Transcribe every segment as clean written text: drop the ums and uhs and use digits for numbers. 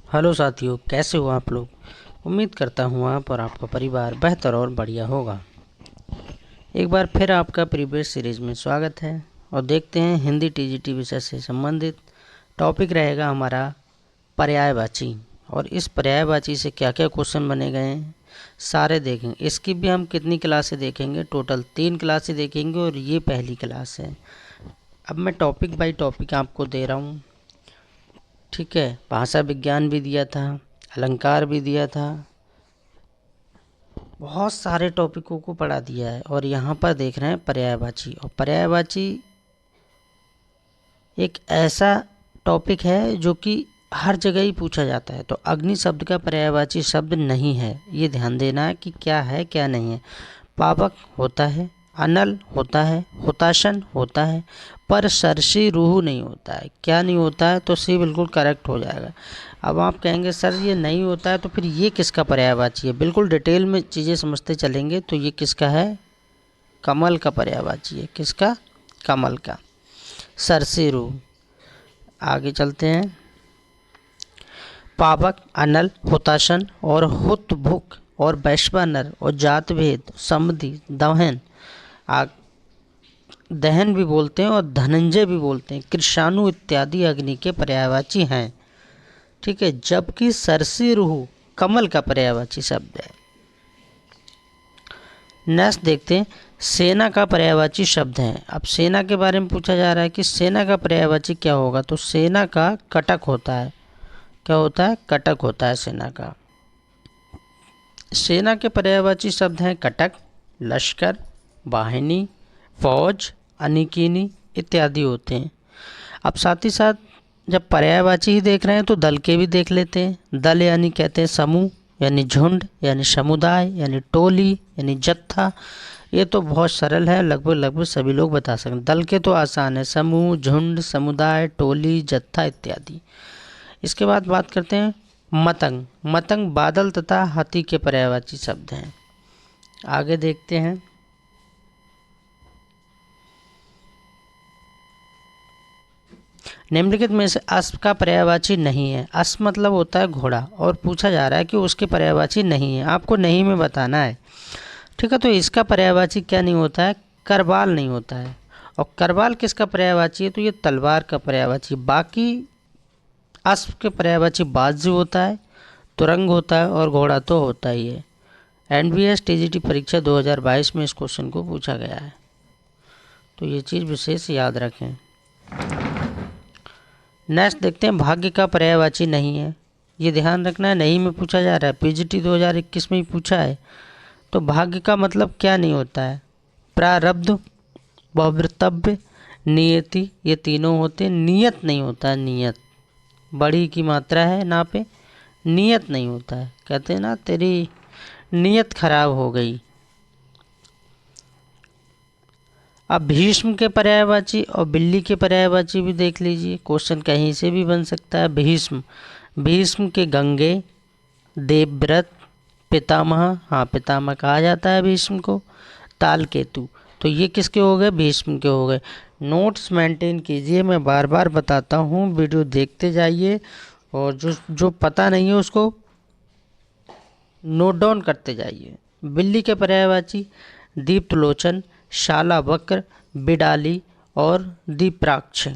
Hello साथियों, कैसे हो आप लोग। उम्मीद करता हूँ आप और आपका परिवार बेहतर और बढ़िया होगा। एक बार फिर आपका प्रीवियस सीरीज में स्वागत है और देखते हैं हिंदी टीजीटी विषय से संबंधित टॉपिक रहेगा हमारा पर्यायवाची। और इस पर्यायवाची से क्या क्या क्वेश्चन बने गए हैं सारे देखेंगे। इसकी भी हम कितनी क्लासें देखेंगे, टोटल 3 क्लासें देखेंगे और ये पहली क्लास है। अब मैं टॉपिक बाय टॉपिक आपको दे रहा हूँ, ठीक है। भाषा विज्ञान भी दिया था, अलंकार भी दिया था, बहुत सारे टॉपिकों को पढ़ा दिया है। और यहाँ पर देख रहे हैं पर्यायवाची। और पर्यायवाची एक ऐसा टॉपिक है जो कि हर जगह ही पूछा जाता है। तो अग्नि शब्द का पर्यायवाची शब्द नहीं है, ये ध्यान देना है कि क्या है क्या नहीं है। पावक होता है, अनल होता है, हुताशन होता है, पर सरसी रूह नहीं होता है। क्या नहीं होता है? तो सी बिल्कुल करेक्ट हो जाएगा। अब आप कहेंगे सर ये नहीं होता है तो फिर ये किसका पर्यायवाची है। बिल्कुल डिटेल में चीज़ें समझते चलेंगे। तो ये किसका है? कमल का पर्यायवाची है। किसका? कमल का। सरसी रूह। आगे चलते हैं। पावक, अनल, हुताशन और हुतभुक और वैश्वानर और जातभेद, समधि, दहन, दहन भी बोलते हैं और धनंजय भी बोलते हैं, कृषाणु इत्यादि अग्नि के पर्यायवाची हैं, ठीक है। जबकि सरसी रूह कमल का पर्यायवाची शब्द है। नेक्स्ट देखते हैं, सेना का पर्यायवाची शब्द है। अब सेना के बारे में पूछा जा रहा है कि सेना का पर्यायवाची क्या होगा। तो सेना का कटक होता है। क्या होता है? कटक होता है सेना का। सेना के पर्यायवाची शब्द हैं कटक, लश्कर, वाहिनी, फौज, अनिकीनी इत्यादि होते हैं। अब साथ ही साथ जब पर्यायवाची ही देख रहे हैं तो दल के भी देख लेते हैं। दल यानी कहते हैं समूह, यानी झुंड, यानी समुदाय, यानी टोली, यानी जत्था। ये तो बहुत सरल है, लगभग सभी लोग बता सकते हैं। दल के तो आसान है, समूह, झुंड, समुदाय, टोली, जत्था इत्यादि। इसके बाद बात करते हैं मतंग। मतंग बादल तथा हाथी के पर्यायवाची शब्द हैं। आगे देखते हैं। निम्नलिखित में से अश्व का पर्यायवाची नहीं है। अश्व मतलब होता है घोड़ा, और पूछा जा रहा है कि उसके पर्यायवाची नहीं है। आपको नहीं में बताना है, ठीक है। तो इसका पर्यायवाची क्या नहीं होता है? करवाल नहीं होता है। और करवाल किसका पर्यायवाची है? तो ये तलवार का पर्यायवाची। बाकी अश्व के पर्यायवाची बाज्य होता है, तुरंग होता है और घोड़ा तो होता ही है। एनबीएस टीजीटी परीक्षा 2022 में इस क्वेश्चन को पूछा गया है, तो ये चीज़ विशेष याद रखें। नेक्स्ट देखते हैं, भाग्य का पर्यायवाची नहीं है। ये ध्यान रखना है, नहीं में पूछा जा रहा है, पीजीटी 2021 में ही पूछा है। तो भाग्य का मतलब क्या नहीं होता है? प्रारब्ध, भवितव्य, नियति, ये तीनों होते हैं। नियत नहीं होता है। नियत बड़ी की मात्रा है ना पे, नियत नहीं होता है। कहते हैं ना तेरी नियत खराब हो गई। अब भीष्म के पर्यायवाची और बिल्ली के पर्यायवाची भी देख लीजिए, क्वेश्चन कहीं से भी बन सकता है। भीष्म, भीष्म के गंगे, देवव्रत, पितामह, हाँ पितामह कहा जाता है भीष्म को। तालकेतु, तो ये किसके हो गए? भीष्म के हो गए। नोट्स मेंटेन कीजिए, मैं बार बार बताता हूँ, वीडियो देखते जाइए और जो पता नहीं है उसको नोट डाउन करते जाइए। बिल्ली के पर्यायवाची दीप्तलोचन, शाला वक्र, बिडाली और दीप्राक्ष।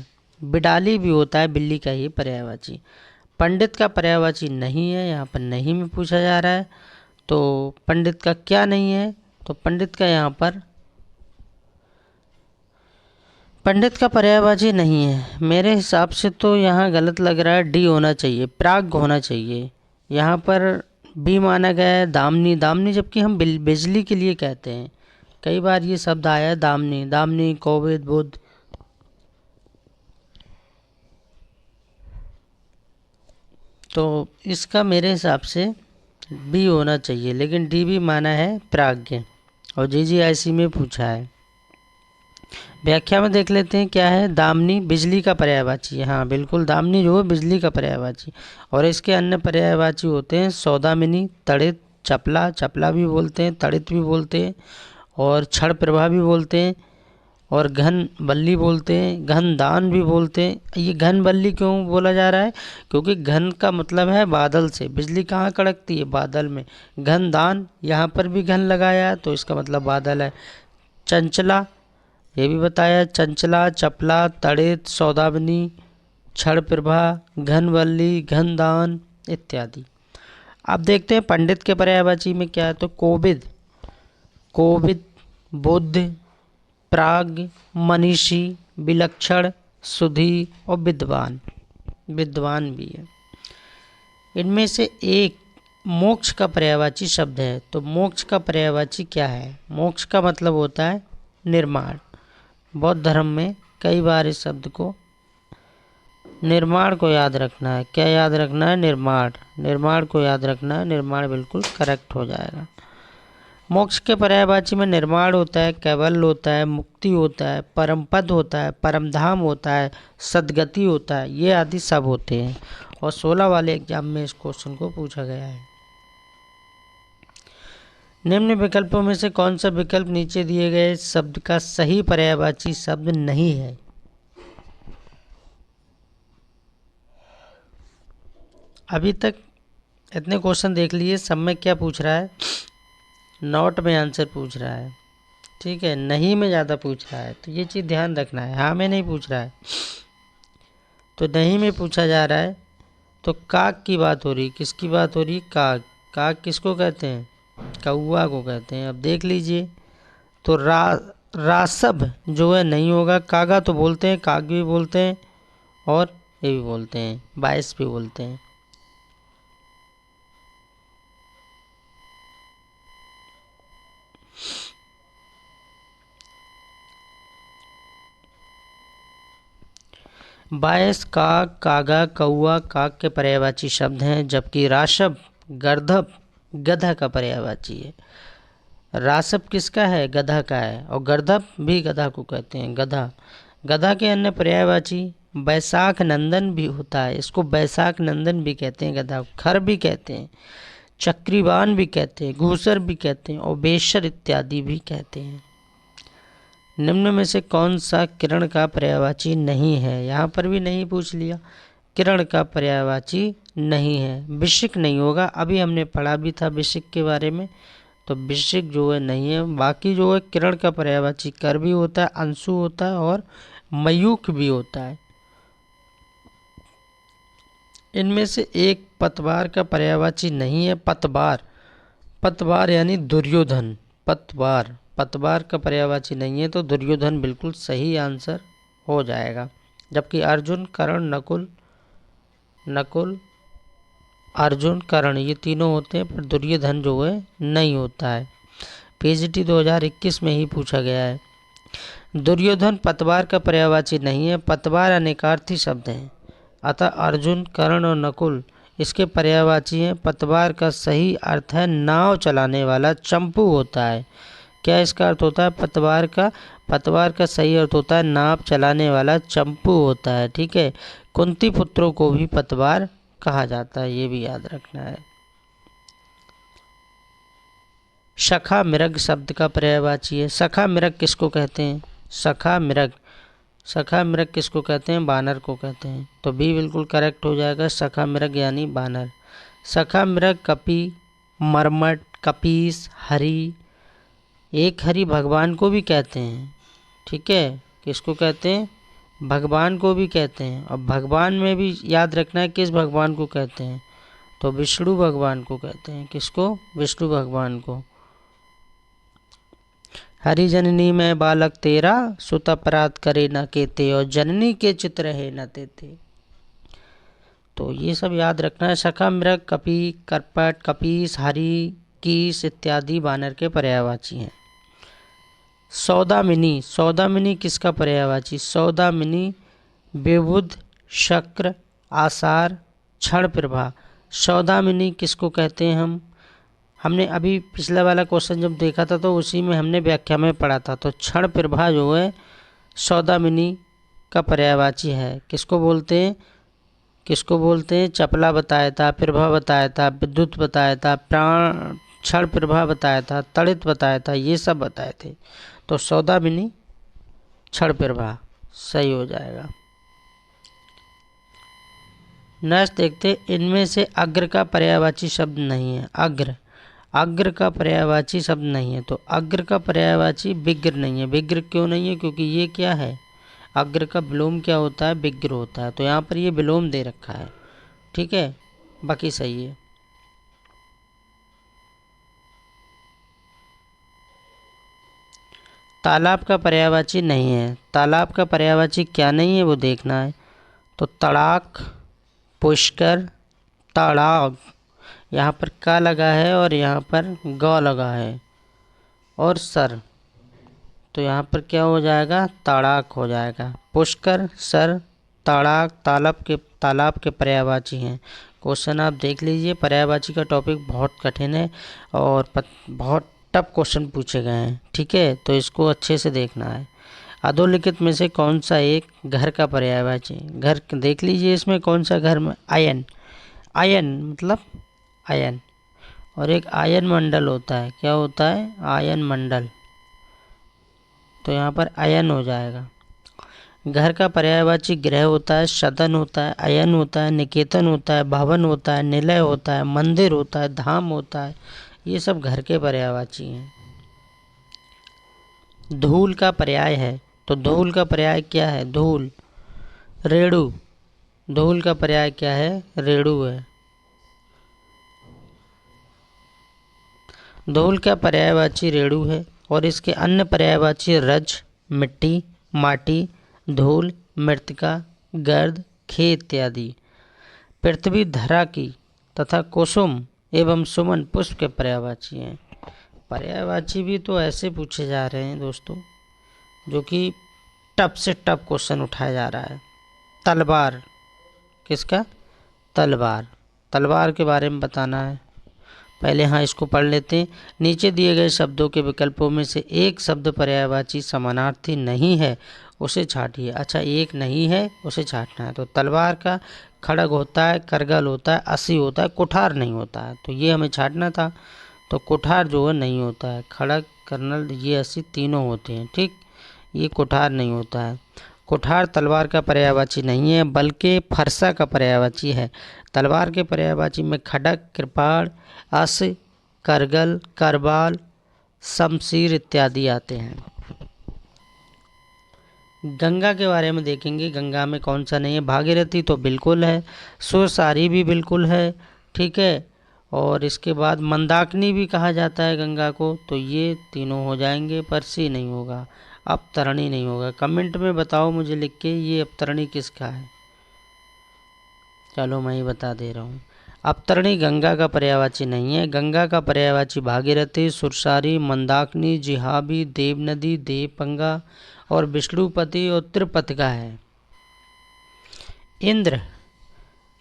बिडाली भी होता है बिल्ली का ही पर्यायवाची। पंडित का पर्यायवाची नहीं है, यहाँ पर नहीं में पूछा जा रहा है। तो पंडित का क्या नहीं है? तो पंडित का यहाँ पर पंडित का पर्यायवाची नहीं है। मेरे हिसाब से तो यहाँ गलत लग रहा है, डी होना चाहिए, प्राग होना चाहिए। यहाँ पर बी माना गया है दामनी। दामनी जबकि हम बिजली के लिए कहते हैं, कई बार ये शब्द आया है दामनी, दामनी, कोविद, बुध। तो इसका मेरे हिसाब से बी होना चाहिए, लेकिन डी भी माना है प्राज्ञ, और जीजीआईसी में पूछा है। व्याख्या में देख लेते हैं क्या है। दामनी बिजली का पर्यायवाची है। हाँ बिल्कुल, दामनी जो है बिजली का पर्यायवाची। और इसके अन्य पर्यायवाची होते हैं सौदामिनी, तड़ित, चपला, चपला भी बोलते हैं, तड़ित भी बोलते हैं, और क्षण प्रभा भी बोलते हैं, और घन बल्ली बोलते हैं, घन दान भी बोलते हैं। ये घन बल्ली क्यों बोला जा रहा है? क्योंकि घन का मतलब है बादल से, बिजली कहाँ कड़कती है? बादल में। घन दान, यहाँ पर भी घन लगाया है तो इसका मतलब बादल है। चंचला, ये भी बताया, चंचला, चपला, तड़ित, सौदामिनी, क्षण प्रभा, घनवल्ली, घनदान इत्यादि। अब देखते हैं पंडित के पर्यायवाची में क्या है। तो कोविद, कोविद, बुद्ध, प्राज्ञ, मनीषी, विलक्षण, सुधी और विद्वान, विद्वान भी है। इनमें से एक मोक्ष का पर्यायवाची शब्द है। तो मोक्ष का पर्यायवाची क्या है? मोक्ष का मतलब होता है निर्माण। बौद्ध धर्म में कई बार इस शब्द को, निर्माण को याद रखना है। क्या याद रखना है? निर्माण, निर्माण को याद रखना है। निर्माण बिल्कुल करेक्ट हो जाएगा। मोक्ष के पर्यायवाची में निर्माण होता है, कैवल्य होता है, मुक्ति होता है, परम पद होता है, परमधाम होता है, सद्गति होता है, ये आदि सब होते हैं। और 16 वाले एग्जाम में इस क्वेश्चन को पूछा गया है। निम्न विकल्पों में से कौन सा विकल्प नीचे दिए गए शब्द का सही पर्यायवाची शब्द नहीं है? अभी तक इतने क्वेश्चन देख लिए, सब में क्या पूछ रहा है? नॉट में आंसर पूछ रहा है, ठीक है, नहीं में ज़्यादा पूछ रहा है। तो ये चीज़ ध्यान रखना है। हाँ में नहीं पूछ रहा है, तो नहीं में पूछा जा रहा है। तो काक की बात हो रही, किसकी बात हो रही? काक। काक किसको कहते हैं? कौआ को कहते हैं। अब देख लीजिए, तो रासब जो है नहीं होगा। कागा तो बोलते हैं, काग भी बोलते हैं और ये भी बोलते हैं, बाइस भी बोलते हैं। बायस, काग, कागा, कौआ, काग के पर्यायवाची शब्द हैं, जबकि राशब, गर्दभ गधा का पर्यायवाची है। रासब किसका है? गधा का है। और गर्दभ भी गधा को कहते हैं, गधा। गधा के अन्य पर्यायवाची बैसाख नंदन भी होता है, इसको बैसाख नंदन भी कहते हैं, गधा। खर भी कहते हैं, चक्रीवान भी कहते हैं, घूसर भी कहते हैं और बेशर इत्यादि भी कहते हैं। निम्न में से कौन सा किरण का पर्यायवाची नहीं है? यहाँ पर भी नहीं पूछ लिया। किरण का पर्यायवाची नहीं है, वृश्चिक नहीं होगा। अभी हमने पढ़ा भी था वृश्चिक के बारे में, तो वृश्चिक जो है नहीं है। बाकी जो है किरण का पर्यायवाची कर भी होता है, अंशु होता है और मयूख भी होता है। इनमें से एक पतवार का पर्यायवाची नहीं है, पतवार। पतवार यानी दुर्योधन, पतवार। पतवार का पर्यायवाची नहीं है, तो दुर्योधन बिल्कुल सही आंसर हो जाएगा। जबकि अर्जुन, कर्ण, नकुल, अर्जुन, कर्ण ये तीनों होते हैं, पर दुर्योधन जो है नहीं होता है। पीजीटी 2021 में ही पूछा गया है। दुर्योधन पतवार का पर्यायवाची नहीं है, पतवार अनेकार्थी शब्द हैं, अतः अर्जुन, कर्ण और नकुल इसके पर्यायवाची हैं। पतवार का सही अर्थ है नाव चलाने वाला, चंपू होता है। क्या इसका अर्थ होता है? पतवार का सही अर्थ होता है नाव चलाने वाला, चंपू होता है, ठीक है। कुंती पुत्रों को भी पतवार कहा जाता है, ये भी याद रखना है। सखा मृग शब्द का पर्यायवाची है। सखा मृग किसको कहते हैं? सखा मृग किसको कहते हैं? बानर को कहते हैं। तो भी बिल्कुल करेक्ट हो जाएगा, सखा मृग यानी बानर। सखा मृग, कपि, मरमट, कपीस, हरि। एक हरि भगवान को भी कहते हैं, ठीक है। किसको कहते हैं? भगवान को भी कहते हैं। और भगवान में भी याद रखना है किस भगवान को कहते हैं, तो विष्णु भगवान को कहते हैं। किसको? विष्णु भगवान को। हरि जननी में बालक तेरा, सुत अपराध करे न केते, और जननी के चित रहे न तेते। तो ये सब याद रखना है। सखा मृग, कपि, करपट, कपीस, हरि, कीस इत्यादि बानर के पर्यायवाची हैं। सौदामिनी किसका पर्यायवाची? सौदामिनी विबुध, शक्र, आसार, क्षण प्रभा। सौदामिनी किसको कहते हैं? हमने अभी पिछला वाला क्वेश्चन जब देखा था तो उसी में हमने व्याख्या में पढ़ा था। तो क्षण प्रभा जो है सौदामिनी का पर्यायवाची है। किसको बोलते हैं? चपला बताया था, प्रभा बताया था, विद्युत बताया था, प्राण, क्षण प्रभा बताया था, तड़ित बताया था, ये सब बताए थे। तो सौदामिनी क्षण प्रभा सही हो जाएगा। नेक्स्ट देखते हैं, इनमें से अग्र का पर्यायवाची शब्द नहीं है। अग्र का पर्यायवाची शब्द नहीं है, तो अग्र का पर्यायवाची विग्र नहीं है। विग्र क्यों नहीं है? क्योंकि ये क्या है, अग्र का विलोम क्या होता है, विग्र होता है। तो यहाँ पर ये विलोम दे रखा है, ठीक है, बाकी सही है। तालाब का पर्यायवाची नहीं है। तालाब का पर्यायवाची क्या नहीं है वो देखना है। तो तड़ाक, पुष्कर, तड़ाग, यहाँ पर का लगा है और यहाँ पर ग लगा है और सर, तो यहाँ पर क्या हो जाएगा, तड़ाक हो जाएगा। पुष्कर, सर, तड़ाक तालाब के पर्यायवाची हैं। क्वेश्चन आप देख लीजिए, पर्यायवाची का टॉपिक बहुत कठिन है और बहुत टफ क्वेश्चन पूछे गए हैं, ठीक है, तो इसको अच्छे से देखना है। अधोलिखित में से कौन सा एक घर का पर्यायवाची? घर देख लीजिए, इसमें कौन सा घर में, आयन, आयन मतलब आयन, और एक आयन मंडल होता है। क्या होता है, आयन मंडल, तो यहाँ पर आयन हो जाएगा। घर का पर्यायवाची गृह होता है, सदन होता है, अयन होता है, निकेतन होता है, भवन होता है, निलय होता है, मंदिर होता है, धाम होता है। ये सब घर के पर्यायवाची हैं। धूल का पर्याय है, तो धूल का पर्याय क्या है, धूल, रेणु, धूल का पर्याय क्या है, रेणु है। धूल का पर्यायवाची रेणु है और इसके अन्य पर्यायवाची रज, मिट्टी, माटी, धूल, मृत्तिका, गर्द, खे इत्यादि। पृथ्वी धरा की तथा कुसुम एवं सुमन पुष्प के पर्यायवाची हैं। पर्यायवाची भी तो ऐसे पूछे जा रहे हैं दोस्तों, जो कि टफ से टफ क्वेश्चन उठाया जा रहा है। तलवार, किसका, तलवार, तलवार के बारे में बताना है। पहले हाँ इसको पढ़ लेते हैं। नीचे दिए गए शब्दों के विकल्पों में से एक शब्द पर्यायवाची समानार्थी नहीं है, उसे छांटिए। अच्छा, एक नहीं है, उसे छांटना है। तो तलवार का खड़ग होता है, करगल होता है, अस्सी होता है, कुठार नहीं होता है, तो ये हमें छांटना था। तो कुठार जो है नहीं होता है, खड़ग, कर्नल, ये अस्सी तीनों होते हैं, ठीक, ये कुठार नहीं होता है। कुठार तलवार का पर्यायवाची नहीं है, बल्कि फरसा का पर्यायवाची है। तलवार के पर्यायवाची में खड़ग, कृपाण, अस, करगल, करबाल, शमशीर इत्यादि आते हैं। गंगा के बारे में देखेंगे, गंगा में कौन सा नहीं है, भागीरथी तो बिल्कुल है, सुरसारी भी बिल्कुल है, ठीक है, और इसके बाद मंदाकिनी भी कहा जाता है गंगा को, तो ये तीनों हो जाएंगे, पर सी नहीं होगा, अवतरणी नहीं होगा। कमेंट में बताओ मुझे लिख के, ये अवतरणी किसका है। चलो मैं ही बता दे रहा हूँ, अवतरणी गंगा का पर्यायवाची नहीं है। गंगा का पर्यायवाची भागीरथी, सुरसारी, मंदाकिनी, जिहाबी, देवनदी, देवगंगा और विष्णुपति और त्रिपतिका है। इंद्र,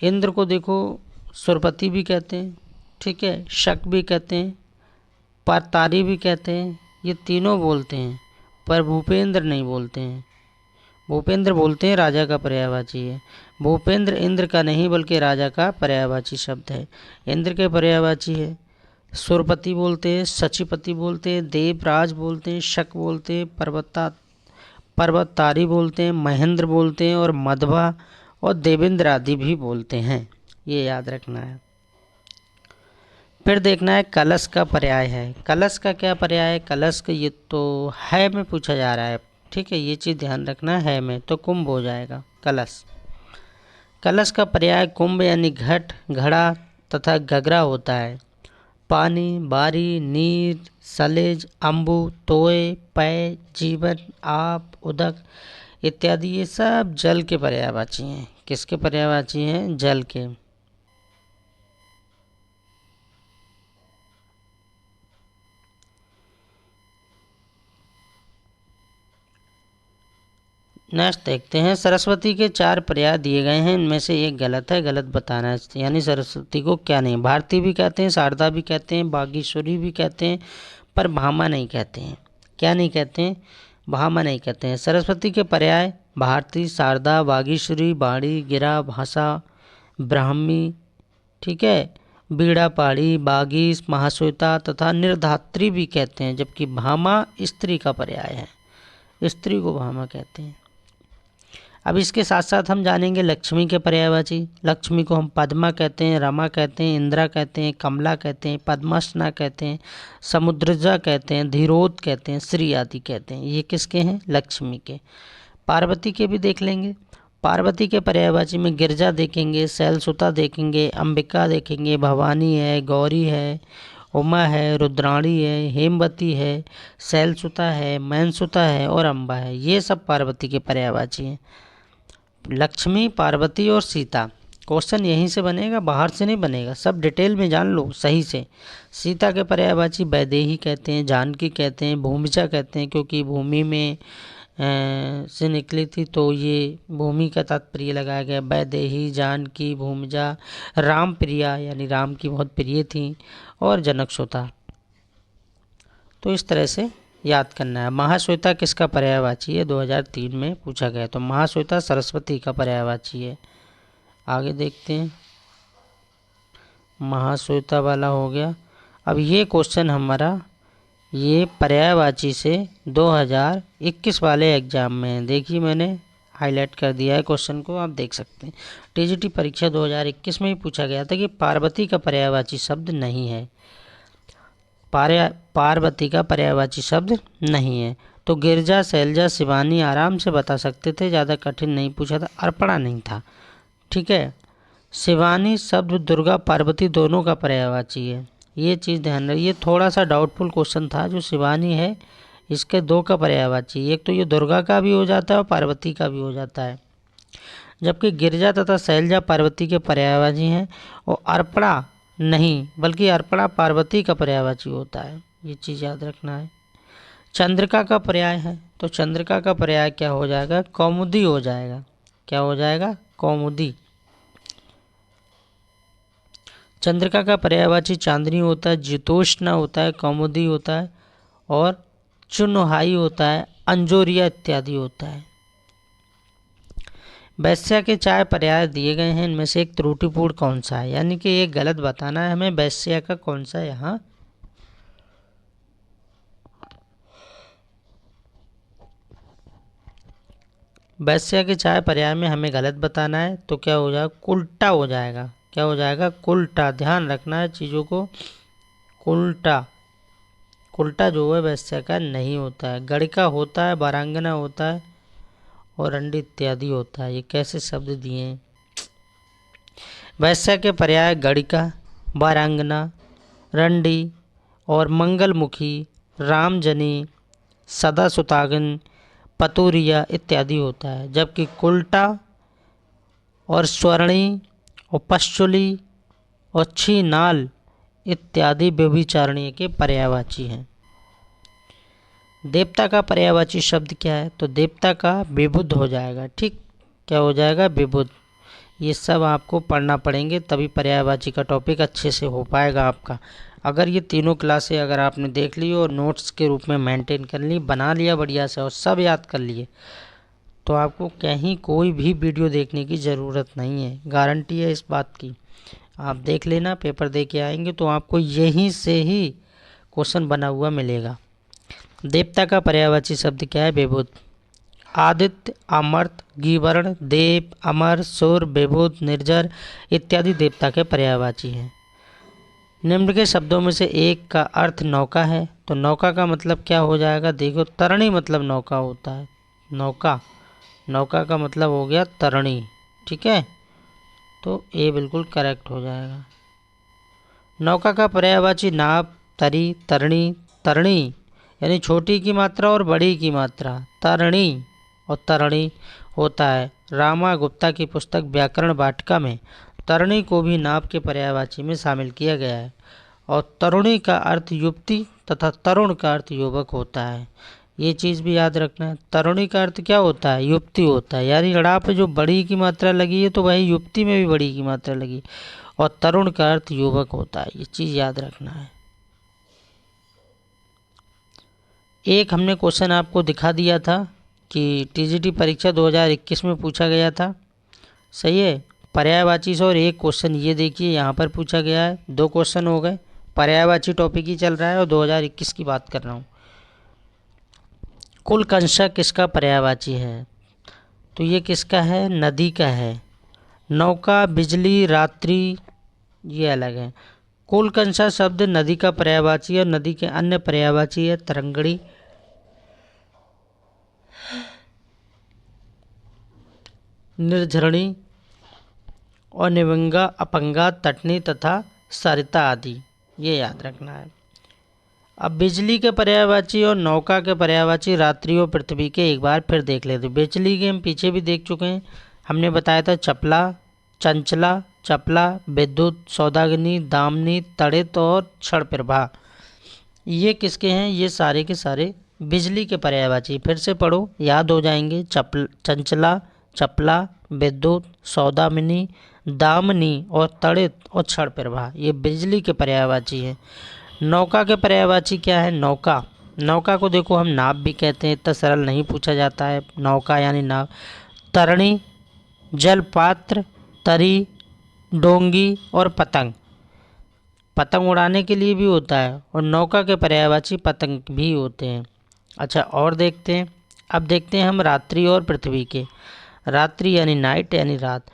इंद्र को देखो सुरपति भी कहते हैं, ठीक है, शक भी कहते हैं, परतारी भी कहते हैं, ये तीनों बोलते हैं, पर भूपेंद्र नहीं बोलते हैं। भूपेंद्र बोलते हैं, राजा का पर्यायवाची है। भूपेंद्र इंद्र का नहीं बल्कि राजा का पर्यायवाची शब्द है। इंद्र के पर्यायवाची है, सुरपति बोलते हैं, सचिपति बोलते हैं, देवराज बोलते हैं, शक बोलते हैं, पर्वतारी बोलते हैं, महेंद्र बोलते हैं और मधवा और देवेंद्र आदि भी बोलते हैं, ये याद रखना है। फिर देखना है कलश का पर्याय है। कलश का क्या पर्याय है, कलश का ये तो है में पूछा जा रहा है, ठीक है, ये चीज़ ध्यान रखना है में, तो कुंभ हो जाएगा कलश। कलश का पर्याय कुंभ यानी घट, घड़ा तथा घगरा होता है। पानी, बारी, नीर, सलेज, अम्बु, तोय, पय, जीवन, आप, उदक इत्यादि ये सब जल के पर्यायवाची हैं। किसके पर्यायवाची हैं, जल के। नेक्स्ट देखते हैं, सरस्वती के 4 पर्याय दिए गए हैं, इनमें से एक गलत है, गलत बताना है। यानी सरस्वती को क्या नहीं, भारती भी कहते हैं, शारदा भी कहते हैं, बागेश्वरी भी कहते हैं, पर भामा नहीं कहते हैं। क्या नहीं कहते हैं, भामा नहीं कहते हैं। सरस्वती के पर्याय भारती, शारदा, बागेश्वरी, बाणी, गिरा, भाषा, ब्राह्मी, ठीक है, बीड़ा, पाड़ी, बागीश, महाश्वेता तथा निर्धात्री भी कहते हैं, जबकि भामा स्त्री का पर्याय है। स्त्री को भामा कहते हैं। अब इसके साथ साथ हम जानेंगे लक्ष्मी के पर्यायवाची। लक्ष्मी को हम पद्मा कहते हैं, रमा कहते हैं, इंदिरा कहते हैं, कमला कहते हैं, पद्मासना कहते हैं, समुद्रजा कहते हैं, धीरोद कहते हैं, श्री आदि कहते हैं। ये किसके हैं? लक्ष्मी के। पार्वती के भी देख लेंगे। पार्वती के पर्यायवाची में गिरजा देखेंगे, शैलसुता देखेंगे, अंबिका देखेंगे, भवानी है, गौरी है, उमा है, रुद्राणी है, हेमवती है, शैलसुता है, मैनसुता है और अम्बा है। ये सब पार्वती के पर्यायवाची हैं। लक्ष्मी, पार्वती और सीता। क्वेश्चन यहीं से बनेगा, बाहर से नहीं बनेगा। सब डिटेल में जान लो सही से। सीता के पर्यायवाची वैदेही कहते हैं, जानकी कहते हैं, भूमिजा कहते हैं, क्योंकि भूमि में से निकली थी तो ये भूमि का तात्पर्य लगाया गया। वैदेही, जानकी, भूमिजा, राम प्रिया यानी राम की बहुत प्रिय थी, और जनकसुता। तो इस तरह से याद करना है। महाश्वेता किसका पर्यायवाची है? 2003 में पूछा गया। तो महाश्वेता सरस्वती का पर्यायवाची है। आगे देखते हैं। महाश्वेता वाला हो गया। अब ये क्वेश्चन हमारा ये पर्यायवाची से 2021 वाले एग्जाम में है। देखिए मैंने हाईलाइट कर दिया है क्वेश्चन को, आप देख सकते हैं। टीजीटी परीक्षा 2021 में ही पूछा गया था कि पार्वती का पर्यायवाची शब्द नहीं है। पार्वती का पर्यायवाची शब्द नहीं है। तो गिरजा, शैलजा, शिवानी आराम से बता सकते थे, ज़्यादा कठिन नहीं पूछा था। अर्पणा नहीं था, ठीक है। शिवानी शब्द दुर्गा, पार्वती दोनों का पर्यायवाची है, ये चीज़ ध्यान रखिए। थोड़ा सा डाउटफुल क्वेश्चन था। जो शिवानी है इसके दो का पर्यायवाची, एक तो ये दुर्गा का भी हो जाता है और पार्वती का भी हो जाता है, जबकि गिरजा तथा शैलजा पार्वती के पर्यायवाची हैं। और अर्पणा नहीं, बल्कि अर्पणा पार्वती का पर्यायवाची होता है, ये चीज़ याद रखना है। चंद्रिका का पर्याय है, तो चंद्रिका का पर्याय क्या हो जाएगा? कौमुदी हो जाएगा। क्या हो जाएगा? कौमुदी। चंद्रिका का पर्यायवाची चांदनी होता है, जितोष्णा होता है, कौमुदी होता है, और चुनहाई होता है, अंजोरिया इत्यादि होता है। वैश्या के चार पर्याय दिए गए हैं, इनमें से एक त्रुटिपूर्ण कौन सा है? यानी कि ये गलत बताना है हमें, वैश्या का कौन सा यहाँ वैश्या के चार पर्याय में हमें गलत बताना है। तो क्या हो जाएगा? कुल्टा हो जाएगा। क्या हो जाएगा? कुल्टा। ध्यान रखना है चीज़ों को। कुल्टा, कुल्टा जो है वैश्या का नहीं होता है। गणिका होता है, वारांगना होता है, और रंडी इत्यादि होता है। ये कैसे शब्द दिए हैं? वैश्या के पर्याय गणिका, वारांगना, रंडी और मंगलमुखी, रामजनी, सदा सुतागन, पतुरिया इत्यादि होता है। जबकि कुल्टा और स्वर्णी और पश्चुली और छीनाल इत्यादि व्यभिचारणीय के पर्यायवाची हैं। देवता का पर्यायवाची शब्द क्या है? तो देवता का विबुध हो जाएगा। ठीक, क्या हो जाएगा? विबुध। ये सब आपको पढ़ना पड़ेंगे, तभी पर्यायवाची का टॉपिक अच्छे से हो पाएगा आपका। अगर ये तीनों क्लासें अगर आपने देख ली और नोट्स के रूप में मेंटेन कर ली, बना लिया बढ़िया से, और सब याद कर लिए, तो आपको कहीं कोई भी वीडियो देखने की ज़रूरत नहीं है। गारंटी है इस बात की। आप देख लेना, पेपर दे के आएंगे तो आपको यहीं से ही क्वेश्चन बना हुआ मिलेगा। देवता का पर्यायवाची शब्द क्या है? विबुध। आदित्य, अमर्त, गीवर्ण, देव, अमर, सुर, विबुध, निर्जर इत्यादि देवता के पर्यायवाची हैं। निम्न के शब्दों में से एक का अर्थ नौका है। तो नौका का मतलब क्या हो जाएगा? देखो, तरणी मतलब नौका होता है। नौका, नौका का मतलब हो गया तरणी। ठीक है, तो ये बिल्कुल करेक्ट हो जाएगा। नौका का पर्यायवाची नाव, तरी, तरणी। तरणी यानी छोटी की मात्रा और बड़ी की मात्रा, तरणी और तरणी होता है। रामा गुप्ता की पुस्तक व्याकरण वाटिका में तरणी को भी नाव के पर्यायवाची में शामिल किया गया है। और तरुणी का अर्थ युवती तथा तरुण का अर्थ युवक होता है। ये चीज़ भी याद रखना है। तरुणी का अर्थ क्या होता है? युवती होता है। यानी ड़ा पे जो बड़ी की मात्रा लगी है तो वही युवती में भी बड़ी की मात्रा लगी, और तरुण का अर्थ युवक होता है। ये चीज़ याद रखना है। एक हमने क्वेश्चन आपको दिखा दिया था कि टीजीटी परीक्षा 2021 में पूछा गया था, सही है, पर्यायवाची से। और एक क्वेश्चन ये देखिए यहाँ पर पूछा गया है। दो क्वेश्चन हो गए। पर्यायवाची टॉपिक ही चल रहा है और 2021 की बात कर रहा हूँ। कुलकंशा किसका पर्यायवाची है? तो ये किसका है? नदी का है। नौका, बिजली, रात्रि ये अलग है। कुलकंशा शब्द नदी का पर्यायवाची है और नदी के अन्य पर्यायवाची है तरंगड़ी, निर्झरणी और निवंगा, अपंगा, तटनी तथा सरिता आदि। ये याद रखना है। अब बिजली के पर्यायवाची और नौका के पर्यायवाची रात्रि और पृथ्वी के एक बार फिर देख लेते। बिजली के हम पीछे भी देख चुके हैं। हमने बताया था चपला, चंचला, चपला, विद्युत, सौदाग्नि, दामिनी, तड़ित और क्षण प्रभा। ये किसके हैं? ये सारे के सारे बिजली के पर्यायवाची। फिर से पढ़ो, याद हो जाएंगे। चंचला, चपला, विद्युत, सौदामिनी, दामिनी और तड़ित और क्षण प्रभा ये बिजली के पर्यायवाची हैं। नौका के पर्यायवाची क्या है? नौका, नौका को देखो हम नाव भी कहते हैं, इतना सरल नहीं पूछा जाता है। नौका यानी नाव। तरणी, जलपात्र, तरी, डोंगी और पतंग। पतंग उड़ाने के लिए भी होता है और नौका के पर्यायवाची पतंग भी होते हैं। अच्छा, और देखते हैं। अब देखते हैं हम रात्रि और पृथ्वी के। रात्रि यानी नाइट यानी रात।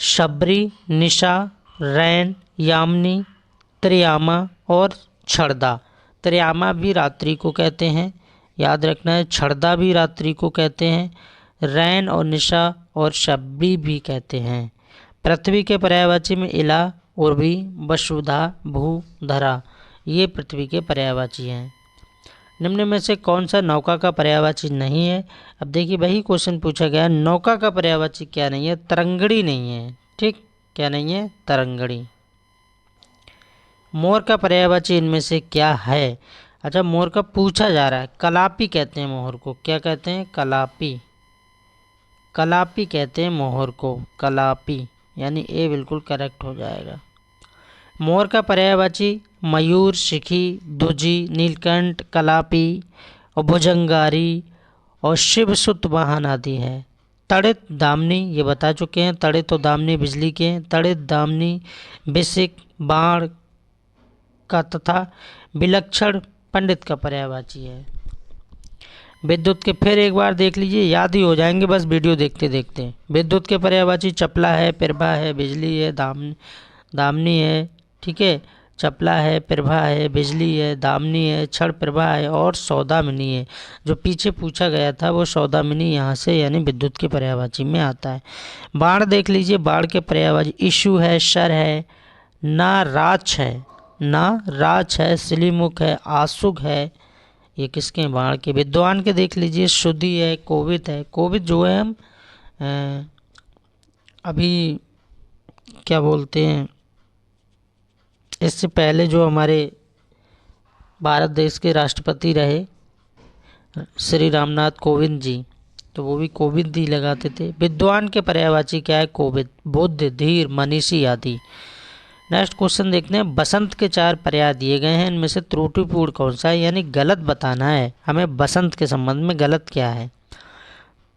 शबरी, निशा, रैन, यामिनी, त्रियामा और छड़दा। त्रियामा भी रात्रि को कहते हैं, याद रखना है। छड़दा भी रात्रि को कहते हैं। रैन और निशा और शबरी भी कहते हैं। पृथ्वी के पर्यायवाची में इला, उर्वी, वसुधा, भू, धरा ये पृथ्वी के पर्यायवाची हैं। निम्न में से कौन सा नौका का पर्यायवाची नहीं है? अब देखिए वही क्वेश्चन पूछा गया, नौका का पर्यायवाची क्या नहीं है? तरंगड़ी नहीं है। ठीक, क्या नहीं है? तरंगड़ी। मोर का पर्यायवाची इनमें से क्या है? अच्छा, मोर का पूछा जा रहा है। कलापी कहते हैं मोर को। क्या कहते हैं? कलापी। कलापी कहते हैं मोर को, कलापी, यानी ए बिल्कुल करेक्ट हो जाएगा। मोर का पर्यायवाची मयूर, शिखी, दुजी, नीलकंठ, कलापी और भुजंगारी और शिवसुत वाहन आदि है। तड़ित, दामिनी ये बता चुके हैं। तड़ित और दामिनी बिजली के हैं। तड़ित, दामिनी, बिसिक, बाण का तथा विलक्षण पंडित का पर्यायवाची है। विद्युत के फिर एक बार देख लीजिए, याद ही हो जाएंगे बस वीडियो देखते देखते। विद्युत के पर्यायवाची चपला है, प्रभा है, बिजली है, दामिनी है। ठीक है, चपला है, प्रभा है, बिजली है, दामिनी है, क्षण प्रभा है और सौदामिनी है। जो पीछे पूछा गया था वो सौदामिनी यहाँ से यानी विद्युत के पर्यायवाची में आता है। बाण देख लीजिए, बाण के पर्यायवाची इशु है, शर है, ना राच है, ना राच है, सिलीमुख है, आसुग है। ये किसके हैं? बाण के। विद्वान के देख लीजिए, शुद्धि है, कोविद है। कोविद जो है हम अभी क्या बोलते हैं, इससे पहले जो हमारे भारत देश के राष्ट्रपति रहे श्री रामनाथ कोविंद जी, तो वो भी कोविद ही लगाते थे। विद्वान के पर्यायवाची क्या है? कोविद, बुद्ध, धीर, मनीषी आदि। नेक्स्ट क्वेश्चन देखते हैं। बसंत के 4 पर्याय दिए गए हैं, इनमें से त्रुटिपूर्ण कौन सा है? यानी गलत बताना है हमें बसंत के संबंध में, गलत क्या है।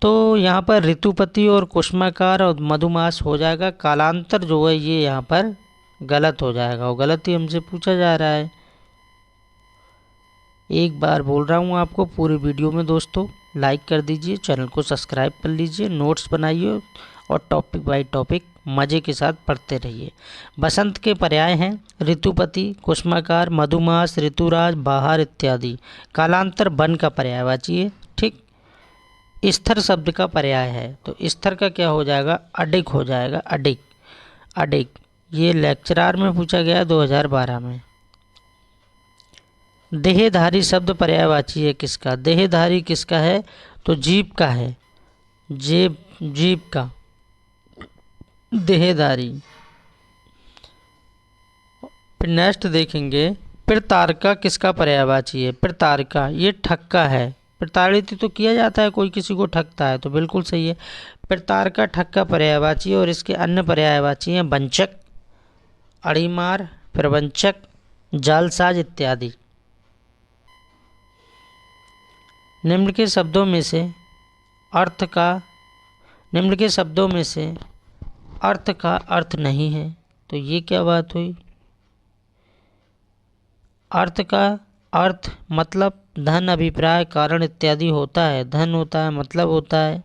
तो यहाँ पर ऋतुपति और कुष्माकार और मधुमास हो जाएगा। कालांतर जो है ये यहाँ पर गलत हो जाएगा और गलत ही हमसे पूछा जा रहा है। एक बार बोल रहा हूँ आपको, पूरी वीडियो में दोस्तों लाइक कर दीजिए, चैनल को सब्सक्राइब कर लीजिए, नोट्स बनाइए और टॉपिक बाय टॉपिक मज़े के साथ पढ़ते रहिए। बसंत के पर्याय हैं ऋतुपति, कुष्माकार, मधुमास, ऋतुराज, बाहर इत्यादि। कालांतर वन का पर्यायवाची है। ठीक, स्थिर शब्द का पर्याय है, तो स्थिर का क्या हो जाएगा? अडिक हो जाएगा, अडिक, अडिक। ये लेक्चरार में पूछा गया 2012 में। देहधारी शब्द पर्यायवाची है किसका? देहधारी किसका है? तो जीव का है, जीव का देहधारी। फिर नेक्स्ट देखेंगे, प्रतारका किसका पर्यायवाची है? प्रतारका ये ठक्का है। प्रताड़ित तो किया जाता है, कोई किसी को ठगता है, तो बिल्कुल सही है। प्रतारका ठक्का पर्यायवाची है और इसके अन्य पर्यायवाची हैं वंचक, अड़ीमार, प्रवंचक, जालसाज इत्यादि। निम्न के शब्दों में से अर्थ का अर्थ नहीं है, तो ये क्या बात हुई? अर्थ का अर्थ, मतलब, धन, अभिप्राय, कारण इत्यादि होता है। धन होता है, मतलब होता है,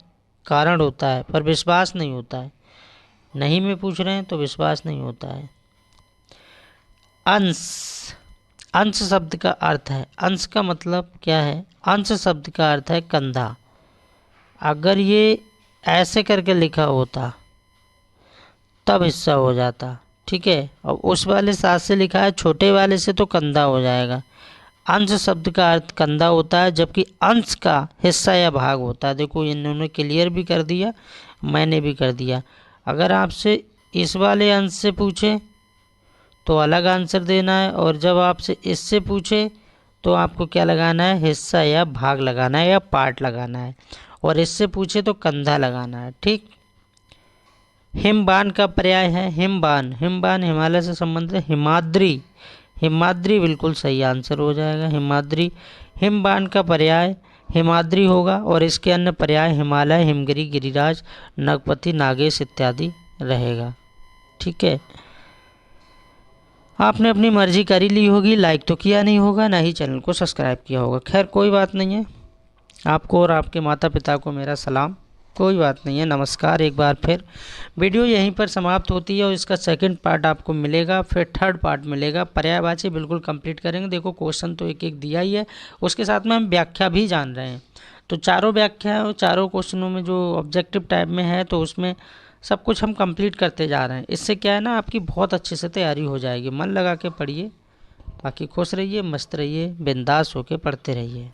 कारण होता है, पर विश्वास नहीं होता है। नहीं में पूछ रहे हैं तो विश्वास नहीं होता है। अंश, अंश शब्द का अर्थ है, अंश का मतलब क्या है? अंश शब्द का अर्थ है कंधा। अगर ये ऐसे करके लिखा होता तब हिस्सा हो जाता, ठीक है। और उस वाले साथ से लिखा है छोटे वाले से तो कंधा हो जाएगा। अंश शब्द का अर्थ कंधा होता है, जबकि अंश का हिस्सा या भाग होता है। देखो इन्होंने क्लियर भी कर दिया, मैंने भी कर दिया। अगर आपसे इस वाले अंश से पूछे तो अलग आंसर देना है, और जब आपसे इससे पूछे तो आपको क्या लगाना है? हिस्सा या भाग लगाना है या पार्ट लगाना है, और इससे पूछे तो कंधा लगाना है, ठीक। हिमबान का पर्याय है हिमबान। हिमबान हिमालय से संबंधित है। हिमाद्री, हिमाद्री बिल्कुल सही आंसर हो जाएगा, हिमाद्री। हिमबान का पर्याय हिमाद्री होगा, और इसके अन्य पर्याय हिमालय, हिमगिरी, गिरिराज, नगपति, नागेश इत्यादि रहेगा, ठीक है। आपने अपनी मर्जी करी ली होगी, लाइक तो किया नहीं होगा, ना ही चैनल को सब्सक्राइब किया होगा। खैर कोई बात नहीं है, आपको और आपके माता पिता को मेरा सलाम। कोई बात नहीं है, नमस्कार। एक बार फिर वीडियो यहीं पर समाप्त होती है, और इसका सेकंड पार्ट आपको मिलेगा, फिर थर्ड पार्ट मिलेगा। पर्यायवाची बिल्कुल कंप्लीट करेंगे। देखो क्वेश्चन तो एक एक दिया ही है, उसके साथ में हम व्याख्या भी जान रहे हैं। तो चारों व्याख्या और चारों क्वेश्चनों में जो ऑब्जेक्टिव टाइप में है, तो उसमें सब कुछ हम कंप्लीट करते जा रहे हैं। इससे क्या है ना, आपकी बहुत अच्छे से तैयारी हो जाएगी। मन लगा के पढ़िए, बाकी खुश रहिए, मस्त रहिए, बिंदास होके पढ़ते रहिए।